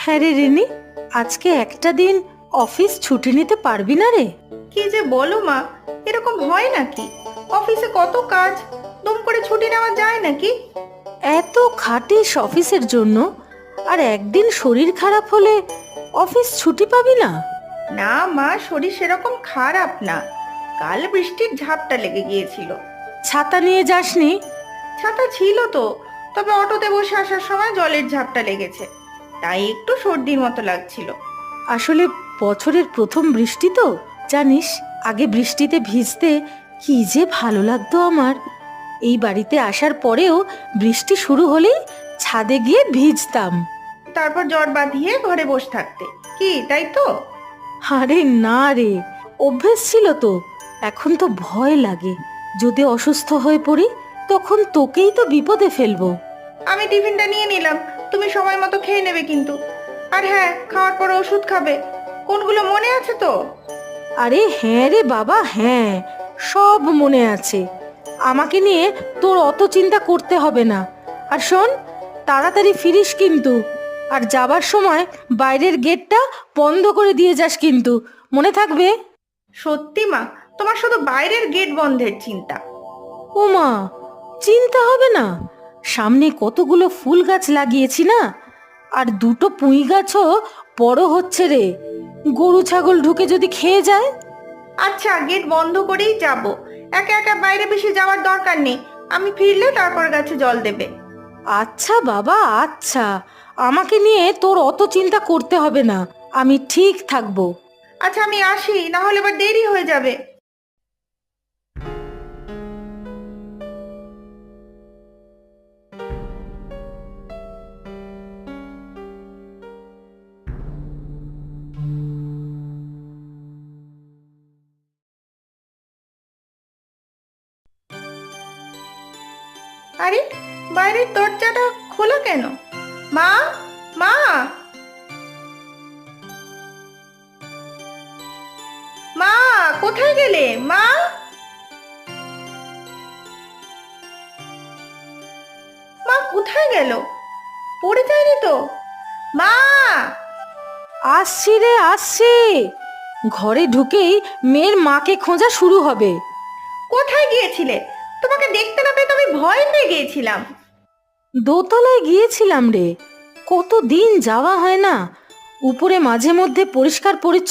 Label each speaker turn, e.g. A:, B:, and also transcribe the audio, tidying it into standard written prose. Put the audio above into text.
A: হ্যাঁ রে রিনি, আজকে একটা দিন অফিস ছুটি নিতে পারবি না রে?
B: কি যে বলো মা, এরকম হয় নাকি? অফিসে কত কাজ, দুম করে ছুটি নেওয়া যায় নাকি?
A: এত খাটিস অফিসের জন্য, আর একদিন শরীর খারাপ হলে অফিস ছুটি পাবি না?
B: না মা, শরীর সেরকম খারাপ না। কাল বৃষ্টির ঝাপটা লেগে গিয়েছিল।
A: ছাতা নিয়ে যাসনি?
B: ছাতা ছিল তো, তবে অটোতে বসে আসার সময় জলের ঝাপটা লেগেছে, তাই একটু সর্দির মতো লাগছিল।
A: আসলে বছরের প্রথম বৃষ্টি তো, জানিস, আগে বৃষ্টিতে ভিজতে কি যে ভালো লাগতো আমার। এই বাড়িতে আসার পরেও বৃষ্টি শুরু হলেই ছাদে গিয়ে ভিজতাম।
B: তারপর জ্বর বাঁধিয়ে ঘরে বসে থাকতে, কি তাই তো?
A: আরে না রে, অভ্যেস ছিল তো। এখন তো ভয় লাগে, যদি অসুস্থ হয়ে পড়ি তখন তোকেই তো বিপদে ফেলবো।
B: আমি টিফিনটা নিয়ে নিলাম, তুমি সময় মতো খেয়ে নেবে কিন্তু। আর হ্যাঁ, খাওয়ার পর ওষুধ খাবে। কোনগুলো মনে আছে তো?
A: আরে হ্যাঁ রে বাবা, হ্যাঁ, সব মনে আছে। আমাকে নিয়ে তোর অত চিন্তা করতে হবে না। আর শোন, তাড়াতাড়ি ফিরিস কিন্তু। আর যাবার সময় বাইরের গেটটা বন্ধ করে দিয়ে যাস কিন্তু, মনে থাকবে?
B: সত্যি মা, তোমার শুধু বাইরের গেট বন্ধের চিন্তা।
A: ওমা, চিন্তা হবে না? সামনে কতগুলো ফুল গাছ লাগিয়েছি না, আর দুটো পুঁই গাছও বড় হচ্ছে রে। গরু ছাগল ঢুকে যদি খেয়ে যায়?
B: আচ্ছা, গেট বন্ধ করেই যাব। একা একা বাইরে বেশি যাওয়ার দরকার নেই। আমি ফিরলে তারপর গাছে জল দেবে।
A: আচ্ছা বাবা, আচ্ছা, আমাকে নিয়ে তোর অত চিন্তা করতে হবে না, আমি ঠিক থাকবো।
B: আচ্ছা, আমি আসি, না হলে এবার দেরি হয়ে যাবে। আরে, বাইরের দরজাটা খোলা কেন? মা, মা, মা, কোথায় গেলে মা? মা কোথায় গেল? পড়ে যায়নি তো? মা!
A: আসছি রে, আসছি। ঘরে ঢুকেই মেয়ের মাকে খোঁজা শুরু হবে।
B: কোথায় গিয়েছিলে? তোমাকে দেখতে না পেয়ে তো আমি ভয় পেয়ে গিয়েছিলাম।
A: দোতলায় গিয়েছিলাম রে, কতদিন যাওয়া হয় না। উপরে মাঝে মধ্যে পরিষ্কার পরিচ্ছন্ন